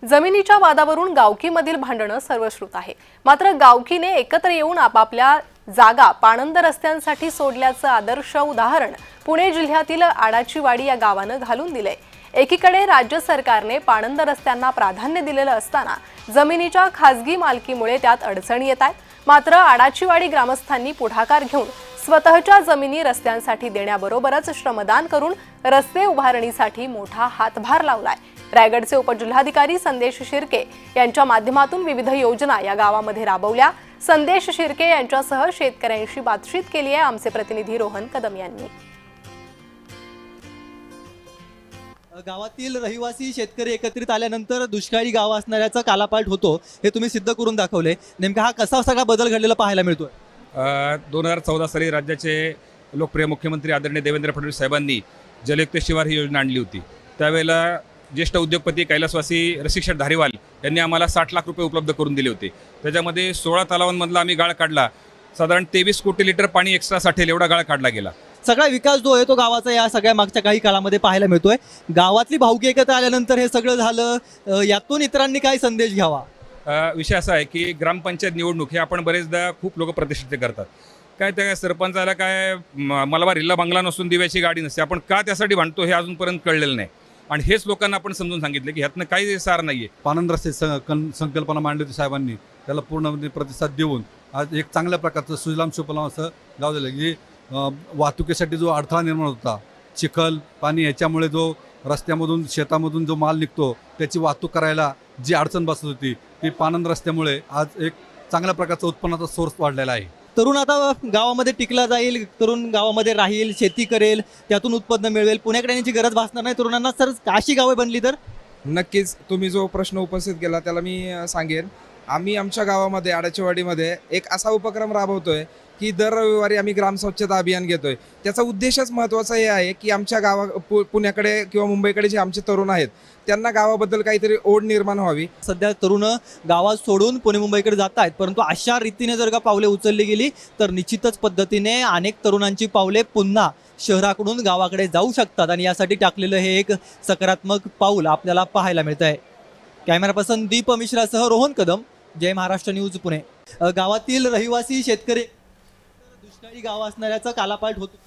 जमिनीच्या वादावरून गावकीमधील भांडणं सर्वश्रुत आहे। मात्र गावकीने एकत्र येऊन आपापल्या जागा पाणंद रस्त्यांसाठी सोडल्याचं आदर्श उदाहरण पुणे जिल्ह्यातील आडाचीवाडी या गावानं घालून दिलंय। एकीकडे राज्य सरकारने पाणंद रस्त्यांना प्राधान्य दिलेलं असताना जमिनीच्या खासगी मालकीमुळे त्यात अडचणी येत आहेत। मात्र आडाचीवाडी ग्रामस्थांनी पुढाकार घेऊन स्वतःच्या जमिनी रस्त्यांसाठी देण्याबरोबरच श्रमदान करून रस्ते उभारणीसाठी मोठा हातभार लावलाय। रायगडचे उपजिल्हाधिकारी संदेश शिर्के यांच्या माध्यमातून विविध योजना या गावामध्ये राबवल्या। संदेश शिर्के यांच्यासह शेतकऱ्यांशी बातचीत केली आहे आमचे प्रतिनिधी रोहन कदम यांनी। गावातील रहिवासी शेतकरी एकत्रित आल्यानंतर दुष्काळी गाव असणाऱ्याचा कालापालट होतो हे तुम्ही सिद्ध करून दाखवले। नेमका हा कसा सगळा बदल घडलेला पाहायला मिळतोय? 2014 साली राज्याचे लोकप्रिय मुख्यमंत्री आदरणीय देवेंद्र फडणवीस साहेबांनी जलयुक्त शिवार ही योजना आणली होती। त्यावेळेला ज्येष्ठ उद्योगपती कैलासवासी रसिकशेठ धारीवाल यांनी आम्हाला 60 लाख रुपये उपलब्ध करून दिले होते। त्याच्यामध्ये 16 तलावांमधला आम्ही गाळ काढला। साधारण 23 कोटी लिटर पाणी एक्स्ट्रा साठेल एवढा गाळ काढला गेला। सगळा विकास जो आहे तो गावाचा या सगळ्या मागच्या काही काळामध्ये पाहायला मिळतोय। गावातली भावकी एकत्र आल्यानंतर हे सगळं झालं, यातून इतरांनी काय संदेश घ्यावा? विषय असा आहे की ग्रामपंचायत निवडणूक हे आपण बरेचदा खूप लोक प्रतिष्ठित करतात। काय त्या सरपंचाला काय मलबार हिल्ला बंगला नसून दिव्याची गाडी नसते, आपण का त्यासाठी भांडतो हे अजूनपर्यंत कळलेलं नाही। आणि हेच लोकांना आपण समजून सांगितलं की ह्यातनं काही सार नाहीये। पाणंद रस्ते संकल्पना मांडली होती साहेबांनी, त्याला पूर्णपणे प्रतिसाद देऊन आज एक चांगल्या प्रकारचं सुजलाम सुफलाम असं गाव झालं की वाहतुकीसाठी जो अडथळा निर्माण होता, चिखल पाणी याच्यामुळे जो रस्त्यामधून शेतामधून जो माल निघतो त्याची वाहतूक करायला जी अडचण बसत होती ती पाणंद रस्त्यामुळे आज एक चांगल्या प्रकारचा उत्पन्नाचा सोर्स वाढलेला आहे। तरुण आता गावामध्ये टिकला जाईल, तरुण गावामध्ये राहील, शेती करेल, त्यातून उत्पन्न मिळवेल, पुण्याकडे येण्याची गरज भासणार नाही तरुणांना। सर अशी गावे बनली तर नक्कीच तुम्ही जो प्रश्न उपस्थित केला त्याला मी सांगेन। आम्ही आमच्या गावामध्ये आडाचीवाडीमध्ये एक असा उपक्रम राबवतोय की दर रविवारी आम्ही ग्राम स्वच्छता अभियान घेतोय। त्याचा उद्देशच महत्त्वाचा हे आहे की आमच्या पुण्याकडे किंवा मुंबईकडे जे आमचे तरुण आहेत त्यांना गावाबद्दल काहीतरी ओढ निर्माण व्हावी। सध्या तरुण गावात सोडून पुणे मुंबईकडे जात आहेत, परंतु अशा रीतीने जर का पावले उचलली गेली तर निश्चितच पद्धतीने अनेक तरुणांची पावले पुन्हा शहराकडून गावाकडे जाऊ शकतात आणि यासाठी टाकलेलं हे एक सकारात्मक पाऊल आपल्याला पाहायला मिळत आहे। कॅमेरा पर्सन दीप मिश्रासह रोहन कदम, जय महाराष्ट्र न्यूज पुणे। गावातील रहिवासी शेतकरी दुष्काळी गाव असणाऱ्याचा कालापालट होतो।